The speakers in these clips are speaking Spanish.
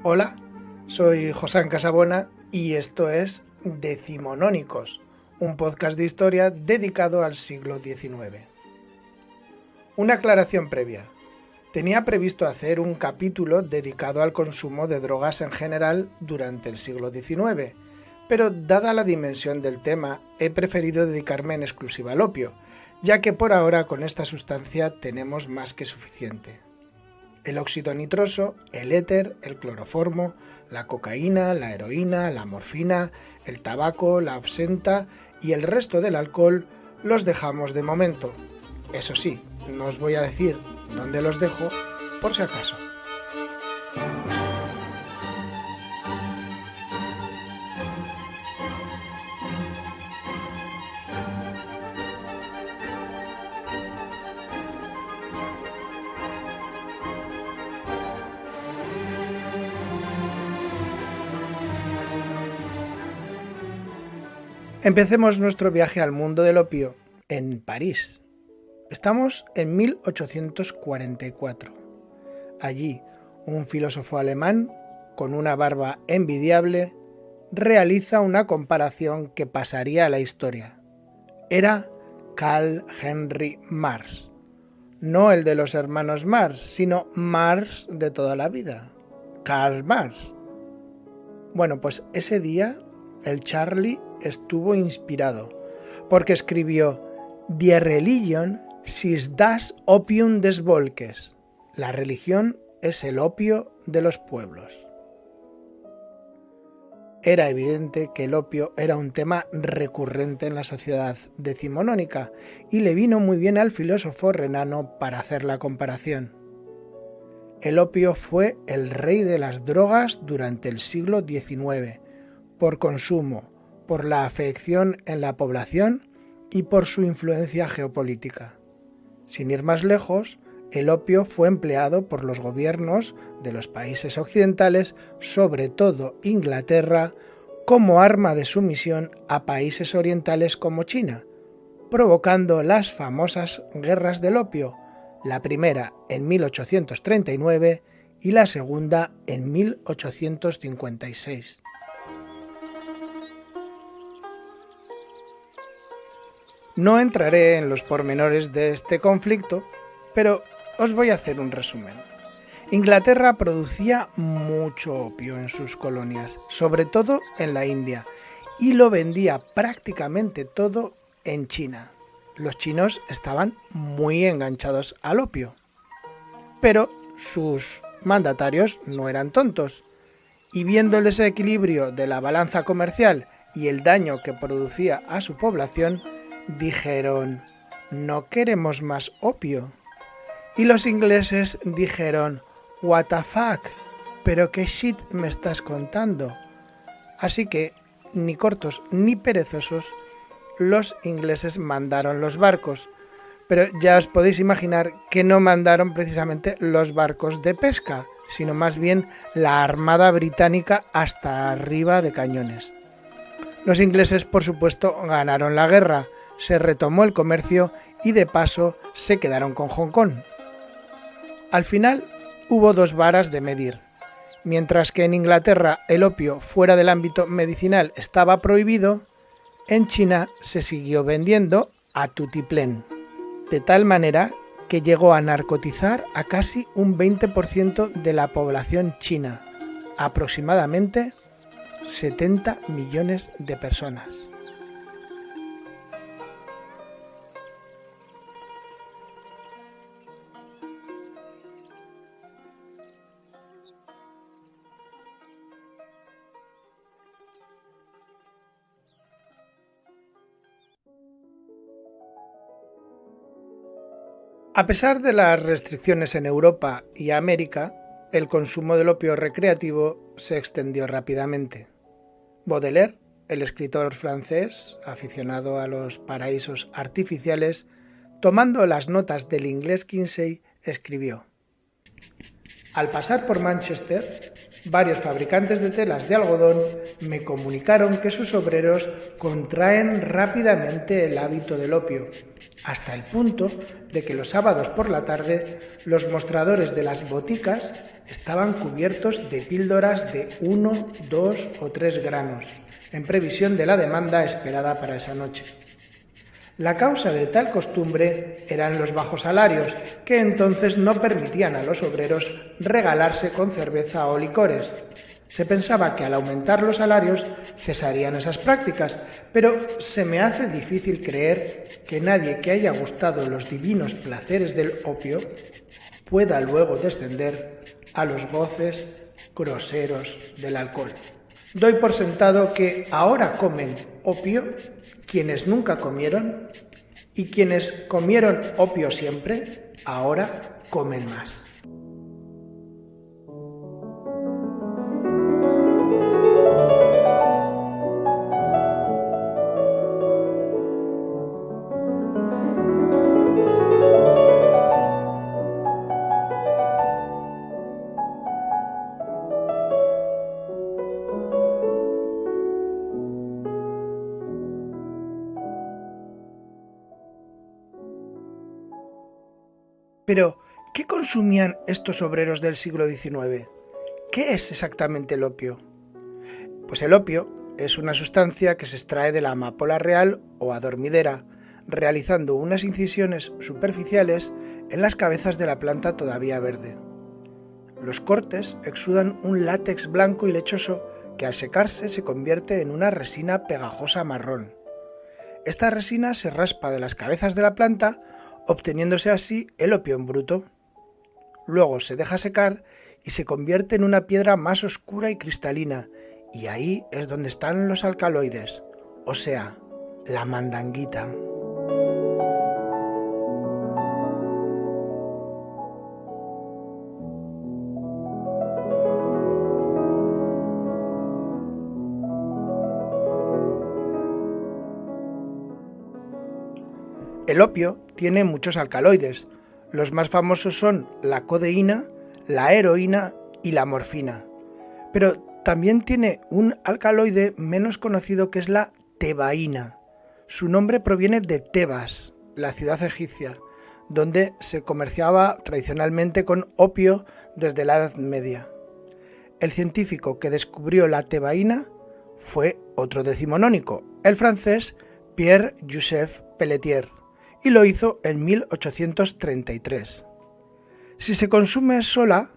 Hola, soy José Casabona y esto es Decimonónicos, un podcast de historia dedicado al siglo XIX. Una aclaración previa. Tenía previsto hacer un capítulo dedicado al consumo de drogas en general durante el siglo XIX, pero dada la dimensión del tema, he preferido dedicarme en exclusiva al opio, ya que por ahora con esta sustancia tenemos más que suficiente. El óxido nitroso, el éter, el cloroformo, la cocaína, la heroína, la morfina, el tabaco, la absenta y el resto del alcohol los dejamos de momento. Eso sí, no os voy a decir dónde los dejo por si acaso. Empecemos nuestro viaje al mundo del opio en París. Estamos en 1844. Allí, un filósofo alemán, con una barba envidiable, realiza una comparación que pasaría a la historia. Era Carl Henry Marx. No el de los hermanos Marx, sino Marx de toda la vida. Karl Marx. Bueno, pues ese día el Charlie estuvo inspirado, porque escribió Die Religion ist das Opium des Volkes. La religión es el opio de los pueblos. Era evidente que el opio era un tema recurrente en la sociedad decimonónica y le vino muy bien al filósofo renano para hacer la comparación. El opio fue el rey de las drogas durante el siglo XIX, por consumo, por la afección en la población y por su influencia geopolítica. Sin ir más lejos, el opio fue empleado por los gobiernos de los países occidentales, sobre todo Inglaterra, como arma de sumisión a países orientales como China, provocando las famosas guerras del opio, la primera en 1839 y la segunda en 1856. No entraré en los pormenores de este conflicto, pero os voy a hacer un resumen. Inglaterra producía mucho opio en sus colonias, sobre todo en la India, y lo vendía prácticamente todo en China. Los chinos estaban muy enganchados al opio, pero sus mandatarios no eran tontos, y viendo el desequilibrio de la balanza comercial y el daño que producía a su población, dijeron, no queremos más opio. Y los ingleses dijeron, what the fuck, pero qué shit me estás contando. Así que, ni cortos ni perezosos, los ingleses mandaron los barcos. Pero ya os podéis imaginar que no mandaron precisamente los barcos de pesca, sino más bien la armada británica hasta arriba de cañones. Los ingleses, por supuesto, ganaron la guerra, se retomó el comercio y de paso se quedaron con Hong Kong. Al final hubo dos varas de medir. Mientras que en Inglaterra el opio fuera del ámbito medicinal estaba prohibido, en China se siguió vendiendo a tutiplén, de tal manera que llegó a narcotizar a casi un 20% de la población china, aproximadamente 70 millones de personas. A pesar de las restricciones en Europa y América, el consumo del opio recreativo se extendió rápidamente. Baudelaire, el escritor francés, aficionado a los paraísos artificiales, tomando las notas del inglés Kinsey, escribió: Al pasar por Manchester, varios fabricantes de telas de algodón me comunicaron que sus obreros contraen rápidamente el hábito del opio, hasta el punto de que los sábados por la tarde los mostradores de las boticas estaban cubiertos de píldoras de 1, 2 o 3 granos, en previsión de la demanda esperada para esa noche. La causa de tal costumbre eran los bajos salarios, que entonces no permitían a los obreros regalarse con cerveza o licores. Se pensaba que al aumentar los salarios cesarían esas prácticas, pero se me hace difícil creer que nadie que haya gustado los divinos placeres del opio pueda luego descender a los goces groseros del alcohol. Doy por sentado que ahora comen opio quienes nunca comieron, y quienes comieron opio siempre, ahora comen más. Pero, ¿qué consumían estos obreros del siglo XIX? ¿Qué es exactamente el opio? Pues el opio es una sustancia que se extrae de la amapola real o adormidera, realizando unas incisiones superficiales en las cabezas de la planta todavía verde. Los cortes exudan un látex blanco y lechoso que al secarse se convierte en una resina pegajosa marrón. Esta resina se raspa de las cabezas de la planta, obteniéndose así el opio en bruto. Luego se deja secar y se convierte en una piedra más oscura y cristalina, y ahí es donde están los alcaloides, o sea, la mandanguita. El opio tiene muchos alcaloides. Los más famosos son la codeína, la heroína y la morfina. Pero también tiene un alcaloide menos conocido que es la tebaína. Su nombre proviene de Tebas, la ciudad egipcia, donde se comerciaba tradicionalmente con opio desde la Edad Media. El científico que descubrió la tebaína fue otro decimonónico, el francés Pierre-Joseph Pelletier, y lo hizo en 1833. Si se consume sola,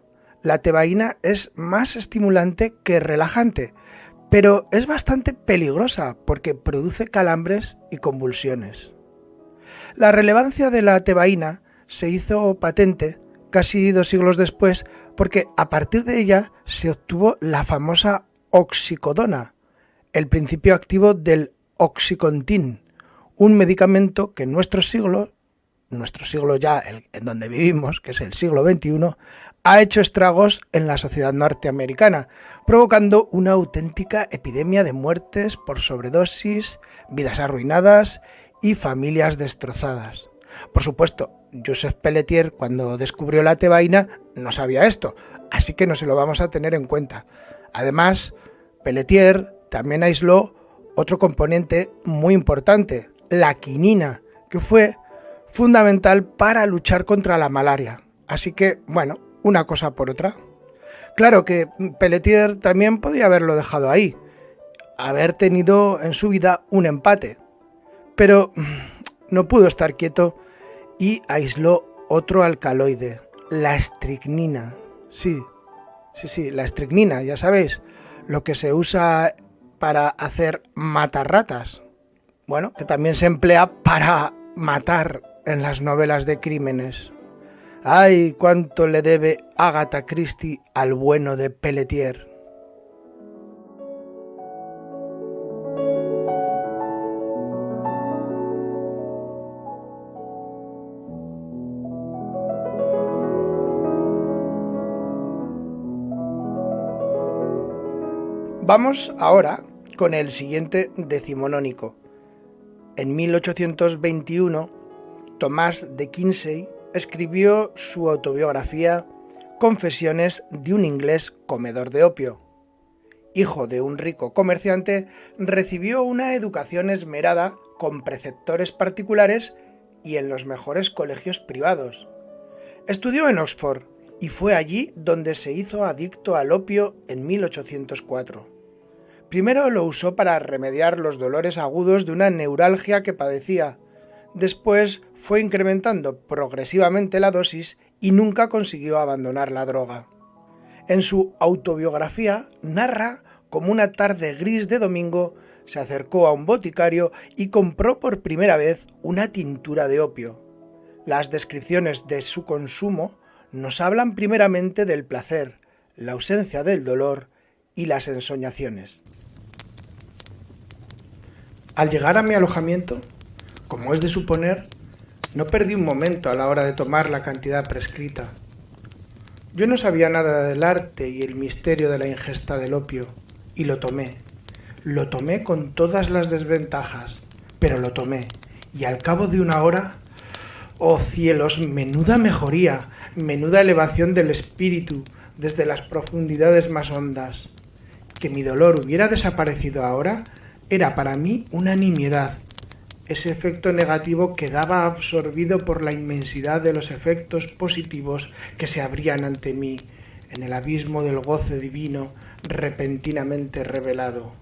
la tebaína es más estimulante que relajante, pero es bastante peligrosa porque produce calambres y convulsiones. La relevancia de la tebaína se hizo patente casi 2 siglos después porque a partir de ella se obtuvo la famosa oxicodona, el principio activo del oxycontin, un medicamento que en nuestro siglo ya en donde vivimos, que es el siglo XXI, ha hecho estragos en la sociedad norteamericana, provocando una auténtica epidemia de muertes por sobredosis, vidas arruinadas y familias destrozadas. Por supuesto, Joseph Pelletier, cuando descubrió la tebaína, no sabía esto, así que no se lo vamos a tener en cuenta. Además, Pelletier también aisló otro componente muy importante, la quinina, que fue fundamental para luchar contra la malaria. Así que, bueno, una cosa por otra. Claro que Pelletier también podía haberlo dejado ahí, haber tenido en su vida un empate, pero no pudo estar quieto y aisló otro alcaloide, la estricnina. Sí, la estricnina, ya sabéis, lo que se usa para hacer matarratas. Bueno, que también se emplea para matar en las novelas de crímenes. ¡Ay, cuánto le debe Agatha Christie al bueno de Pelletier! Vamos ahora con el siguiente decimonónico. En 1821, Tomás de Quincey escribió su autobiografía Confesiones de un inglés comedor de opio. Hijo de un rico comerciante, recibió una educación esmerada con preceptores particulares y en los mejores colegios privados. Estudió en Oxford y fue allí donde se hizo adicto al opio en 1804. Primero lo usó para remediar los dolores agudos de una neuralgia que padecía. Después fue incrementando progresivamente la dosis y nunca consiguió abandonar la droga. En su autobiografía narra cómo una tarde gris de domingo se acercó a un boticario y compró por primera vez una tintura de opio. Las descripciones de su consumo nos hablan primeramente del placer, la ausencia del dolor y las ensoñaciones. Al llegar a mi alojamiento, como es de suponer, no perdí un momento a la hora de tomar la cantidad prescrita. Yo no sabía nada del arte y el misterio de la ingesta del opio, y lo tomé. Lo tomé con todas las desventajas, pero lo tomé, y al cabo de una hora, ¡oh cielos! Menuda mejoría, menuda elevación del espíritu desde las profundidades más hondas. Que mi dolor hubiera desaparecido ahora era para mí una nimiedad. Ese efecto negativo quedaba absorbido por la inmensidad de los efectos positivos que se abrían ante mí en el abismo del goce divino repentinamente revelado.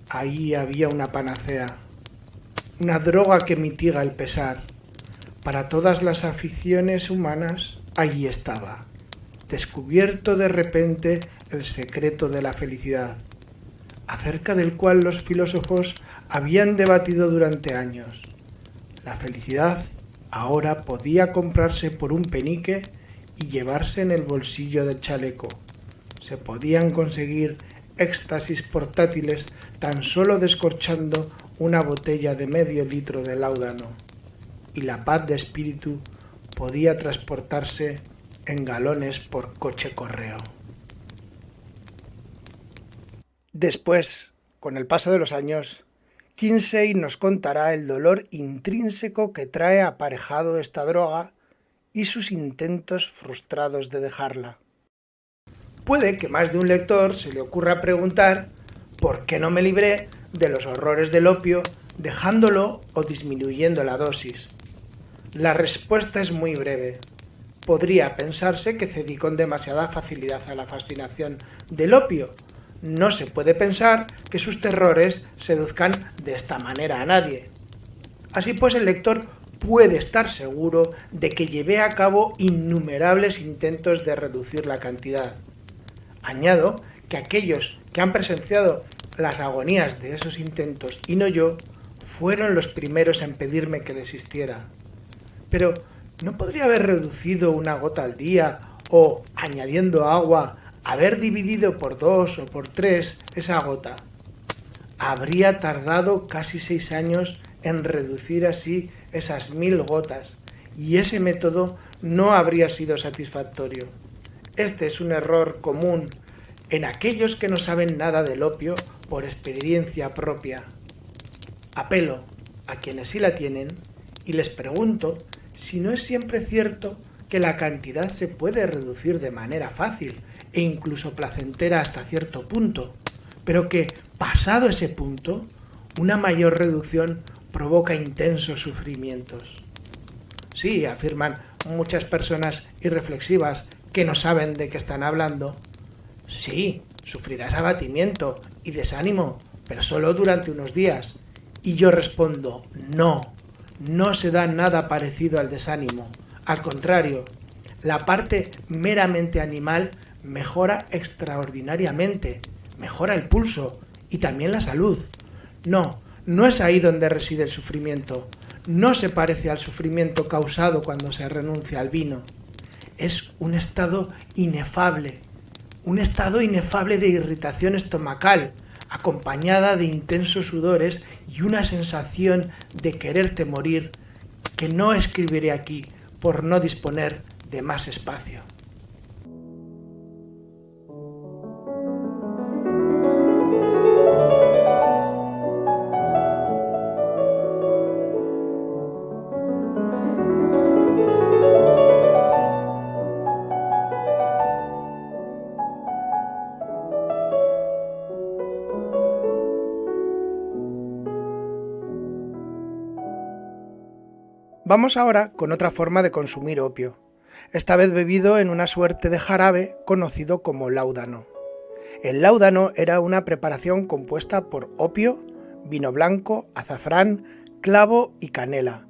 Ahí había una panacea, una droga que mitiga el pesar. Para todas las aficiones humanas, allí estaba, descubierto de repente el secreto de la felicidad, acerca del cual los filósofos habían debatido durante años. La felicidad ahora podía comprarse por un penique y llevarse en el bolsillo del chaleco. Se podían conseguir éxtasis portátiles tan solo descorchando una botella de medio litro de láudano, y la paz de espíritu podía transportarse en galones por coche correo. Después, con el paso de los años, Kinsey nos contará el dolor intrínseco que trae aparejado esta droga y sus intentos frustrados de dejarla. Puede que más de un lector se le ocurra preguntar ¿por qué no me libré de los horrores del opio dejándolo o disminuyendo la dosis? La respuesta es muy breve. Podría pensarse que cedí con demasiada facilidad a la fascinación del opio. No se puede pensar que sus terrores seduzcan de esta manera a nadie. Así pues, el lector puede estar seguro de que llevé a cabo innumerables intentos de reducir la cantidad. Añado que aquellos que han presenciado las agonías de esos intentos, y no yo, fueron los primeros en pedirme que desistiera. Pero, ¿no podría haber reducido una gota al día o, añadiendo agua, haber dividido por 2 o por 3 esa gota? Habría tardado casi 6 años en reducir así esas 1000 gotas, y ese método no habría sido satisfactorio. Este es un error común en aquellos que no saben nada del opio por experiencia propia. Apelo a quienes sí la tienen y les pregunto si no es siempre cierto que la cantidad se puede reducir de manera fácil e incluso placentera hasta cierto punto, pero que, pasado ese punto, una mayor reducción provoca intensos sufrimientos. Sí, afirman muchas personas irreflexivas que no saben de qué están hablando. Sí, sufrirás abatimiento y desánimo, pero solo durante unos días. Y yo respondo, no se da nada parecido al desánimo. Al contrario, la parte meramente animal mejora extraordinariamente, mejora el pulso y también la salud. No es ahí donde reside el sufrimiento. No se parece al sufrimiento causado cuando se renuncia al vino. Es un estado inefable de irritación estomacal, acompañada de intensos sudores y una sensación de quererte morir que no escribiré aquí por no disponer de más espacio. Vamos ahora con otra forma de consumir opio. esta vez bebido en una suerte de jarabe conocido como láudano. El láudano era una preparación compuesta por opio, vino blanco, azafrán, clavo y canela,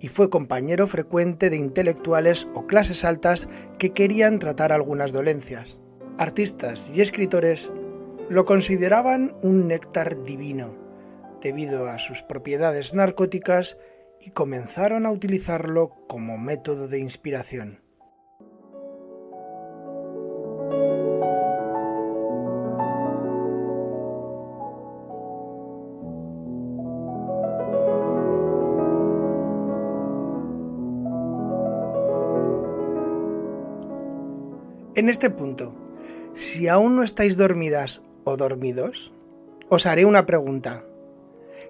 y fue compañero frecuente de intelectuales o clases altas que querían tratar algunas dolencias. Artistas y escritores lo consideraban un néctar divino, debido a sus propiedades narcóticas, y comenzaron a utilizarlo como método de inspiración. En este punto, si aún no estáis dormidas o dormidos, os haré una pregunta.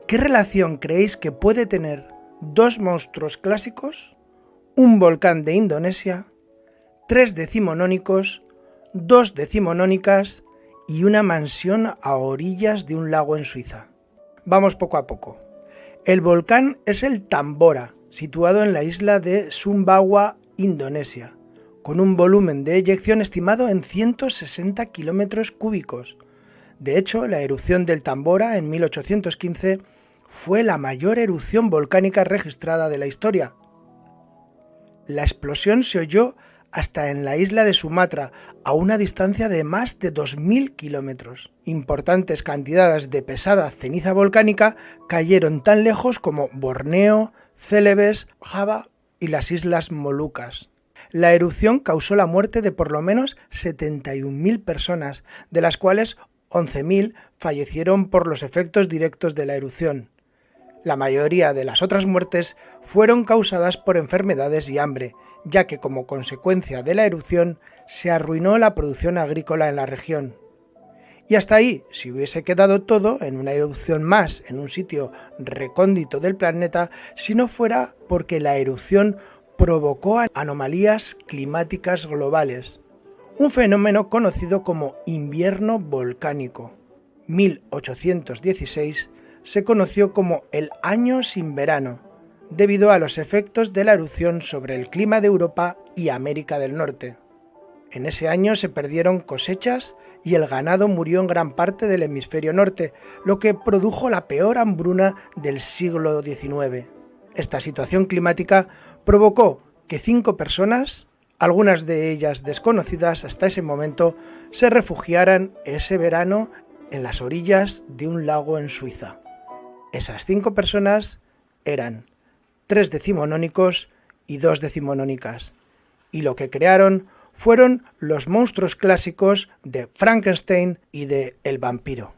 ¿Qué relación creéis que puede tener dos monstruos clásicos, un volcán de Indonesia, 3 decimonónicos, 2 decimonónicas y una mansión a orillas de un lago en Suiza? Vamos poco a poco. El volcán es el Tambora, situado en la isla de Sumbawa, Indonesia, con un volumen de eyección estimado en 160 kilómetros cúbicos. De hecho, la erupción del Tambora en 1815 fue la mayor erupción volcánica registrada de la historia. La explosión se oyó hasta en la isla de Sumatra, a una distancia de más de 2.000 kilómetros. Importantes cantidades de pesada ceniza volcánica cayeron tan lejos como Borneo, Celebes, Java y las Islas Molucas. La erupción causó la muerte de por lo menos 71.000 personas, de las cuales 11.000 fallecieron por los efectos directos de la erupción. La mayoría de las otras muertes fueron causadas por enfermedades y hambre, ya que como consecuencia de la erupción se arruinó la producción agrícola en la región. Y hasta ahí, si hubiese quedado todo en una erupción más en un sitio recóndito del planeta, si no fuera porque la erupción provocó anomalías climáticas globales, un fenómeno conocido como invierno volcánico. 1816 se conoció como el año sin verano, debido a los efectos de la erupción sobre el clima de Europa y América del Norte. En ese año se perdieron cosechas y el ganado murió en gran parte del hemisferio norte, lo que produjo la peor hambruna del siglo XIX. Esta situación climática provocó que 5 personas, algunas de ellas desconocidas hasta ese momento, se refugiaran ese verano en las orillas de un lago en Suiza. Esas 5 personas eran 3 decimonónicos y 2 decimonónicas, y lo que crearon fueron los monstruos clásicos de Frankenstein y de El vampiro.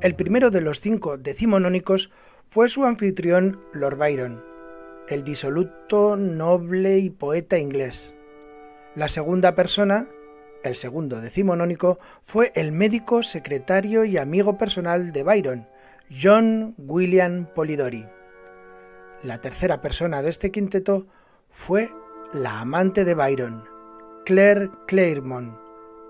El primero de los 5 decimonónicos fue su anfitrión Lord Byron, el disoluto noble y poeta inglés. La segunda persona, el segundo decimonónico, fue el médico, secretario y amigo personal de Byron, John William Polidori. La tercera persona de este quinteto fue la amante de Byron, Claire Clairmont,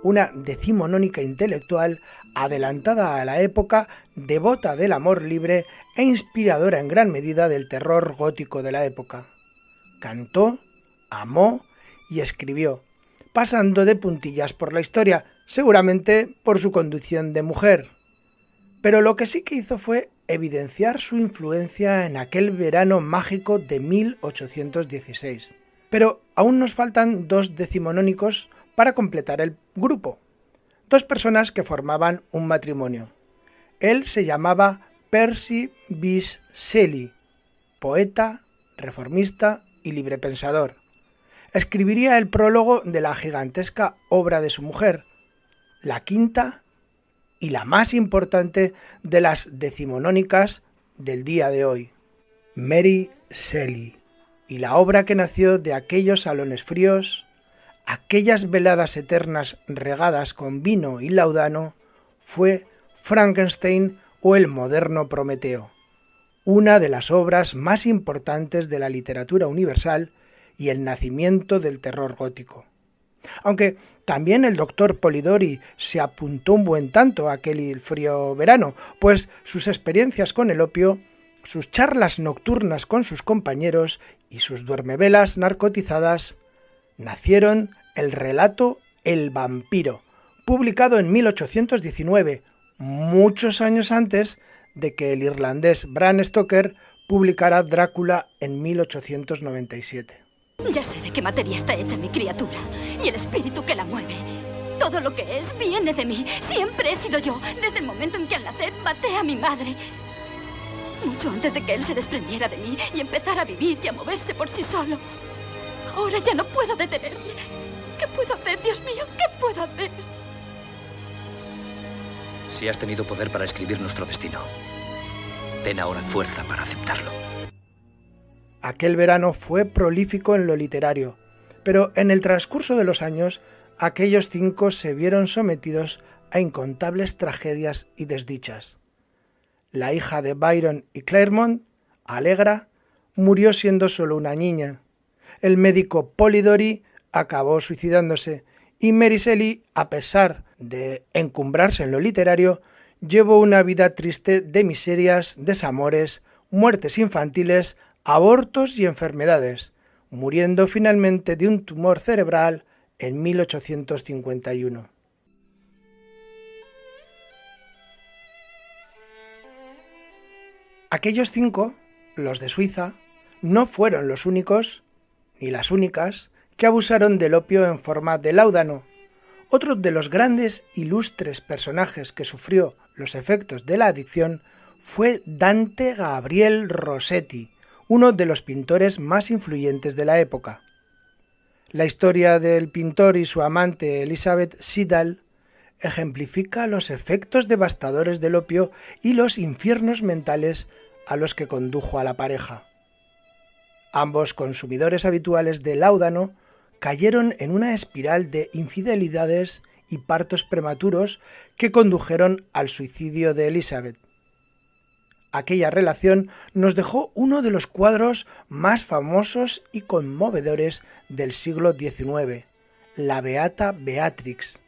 una decimonónica intelectual adelantada a la época, devota del amor libre e inspiradora en gran medida del terror gótico de la época. Cantó, amó y escribió, pasando de puntillas por la historia, seguramente por su condición de mujer. Pero lo que sí que hizo fue evidenciar su influencia en aquel verano mágico de 1816. Pero aún nos faltan 2 decimonónicos para completar el grupo. 2 personas que formaban un matrimonio. Él se llamaba Percy Bysshe Shelley, poeta, reformista y librepensador. Escribiría el prólogo de la gigantesca obra de su mujer, la quinta y la más importante de las decimonónicas del día de hoy, Mary Shelley, y la obra que nació de aquellos salones fríos, aquellas veladas eternas regadas con vino y laudano, fue Frankenstein o el moderno Prometeo, una de las obras más importantes de la literatura universal y el nacimiento del terror gótico. Aunque también el doctor Polidori se apuntó un buen tanto a aquel frío verano, pues sus experiencias con el opio, sus charlas nocturnas con sus compañeros y sus duermevelas narcotizadas nacieron el relato El vampiro, publicado en 1819, muchos años antes de que el irlandés Bram Stoker publicara Drácula en 1897. Ya sé de qué materia está hecha mi criatura y el espíritu que la mueve. Todo lo que es viene de mí. Siempre he sido yo. Desde el momento en que al nacer maté a mi madre. Mucho antes de que él se desprendiera de mí y empezara a vivir y a moverse por sí solo. Ahora ya no puedo detenerle. ¿Qué puedo hacer, Dios mío? ¿Qué puedo hacer? Si has tenido poder para escribir nuestro destino, ten ahora fuerza para aceptarlo. Aquel verano fue prolífico en lo literario, pero en el transcurso de los años, aquellos 5 se vieron sometidos a incontables tragedias y desdichas. La hija de Byron y Claremont, Allegra, murió siendo solo una niña. El médico Polidori acabó suicidándose y Mary Shelley, a pesar de encumbrarse en lo literario, llevó una vida triste de miserias, desamores, muertes infantiles, abortos y enfermedades, muriendo finalmente de un tumor cerebral en 1851. Aquellos 5, los de Suiza, no fueron los únicos, ni las únicas, que abusaron del opio en forma de láudano. Otro de los grandes, ilustres personajes que sufrió los efectos de la adicción fue Dante Gabriel Rossetti, uno de los pintores más influyentes de la época. La historia del pintor y su amante Elizabeth Siddal ejemplifica los efectos devastadores del opio y los infiernos mentales a los que condujo a la pareja. Ambos consumidores habituales de láudano cayeron en una espiral de infidelidades y partos prematuros que condujeron al suicidio de Elizabeth. Aquella relación nos dejó uno de los cuadros más famosos y conmovedores del siglo XIX, la Beata Beatrix,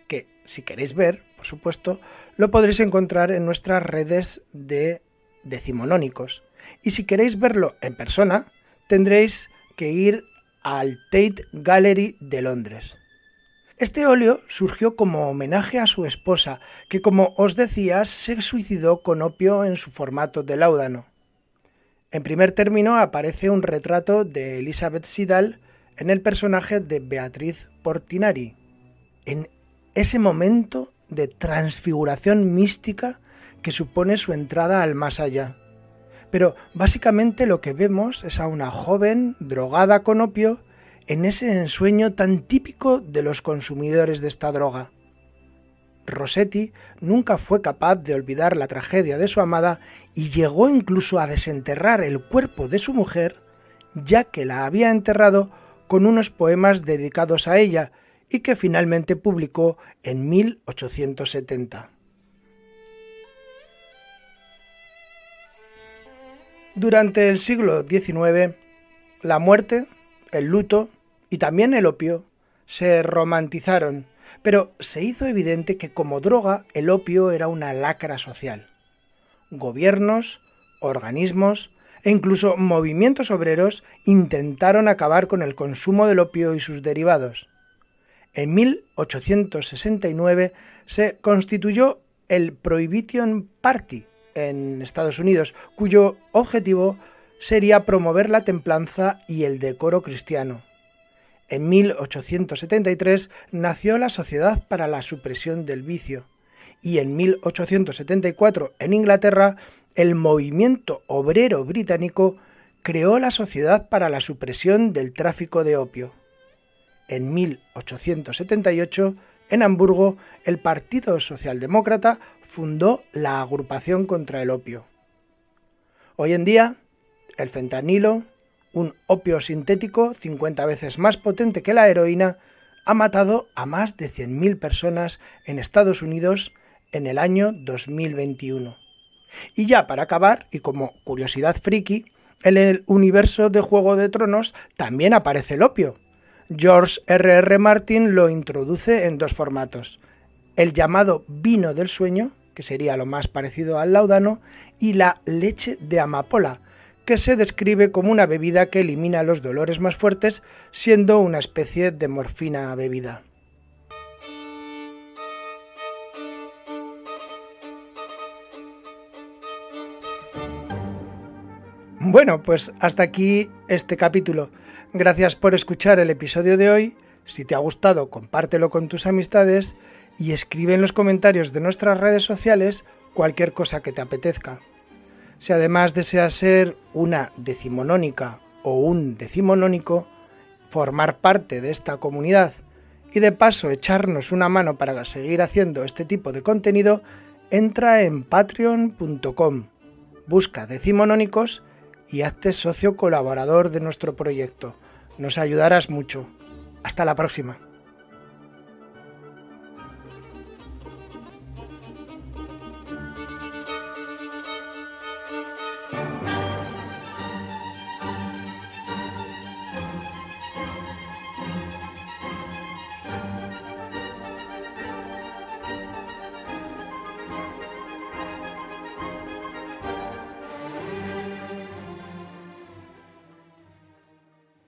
que, si queréis ver, por supuesto, lo podréis encontrar en nuestras redes de decimonónicos. Y si queréis verlo en persona, tendréis que ir al Tate Gallery de Londres. Este óleo surgió como homenaje a su esposa, que, como os decía, se suicidó con opio en su formato de láudano. En primer término aparece un retrato de Elizabeth Siddal en el personaje de Beatriz Portinari, en ese momento de transfiguración mística que supone su entrada al más allá. Pero básicamente lo que vemos es a una joven drogada con opio en ese ensueño tan típico de los consumidores de esta droga. Rossetti nunca fue capaz de olvidar la tragedia de su amada y llegó incluso a desenterrar el cuerpo de su mujer, ya que la había enterrado con unos poemas dedicados a ella y que finalmente publicó en 1870. Durante el siglo XIX, la muerte, el luto y también el opio se romantizaron, pero se hizo evidente que como droga el opio era una lacra social. Gobiernos, organismos e incluso movimientos obreros intentaron acabar con el consumo del opio y sus derivados. En 1869 se constituyó el Prohibition Party en Estados Unidos, cuyo objetivo sería promover la templanza y el decoro cristiano. En 1873 nació la Sociedad para la Supresión del Vicio y en 1874 en Inglaterra el movimiento obrero británico creó la Sociedad para la Supresión del Tráfico de Opio. En 1878 en Hamburgo el Partido Socialdemócrata fundó la Agrupación contra el Opio. Hoy en día el fentanilo, un opio sintético 50 veces más potente que la heroína, ha matado a más de 100.000 personas en Estados Unidos en el año 2021. Y ya para acabar, y como curiosidad friki, en el universo de Juego de Tronos también aparece el opio. George R.R. Martin lo introduce en 2 formatos: el llamado vino del sueño, que sería lo más parecido al láudano, y la leche de amapola, que se describe como una bebida que elimina los dolores más fuertes, siendo una especie de morfina bebida. Bueno, pues hasta aquí este capítulo. Gracias por escuchar el episodio de hoy. Si te ha gustado, compártelo con tus amistades y escribe en los comentarios de nuestras redes sociales cualquier cosa que te apetezca. Si además deseas ser una decimonónica o un decimonónico, formar parte de esta comunidad y de paso echarnos una mano para seguir haciendo este tipo de contenido, entra en patreon.com, busca decimonónicos y hazte socio colaborador de nuestro proyecto. Nos ayudarás mucho. Hasta la próxima.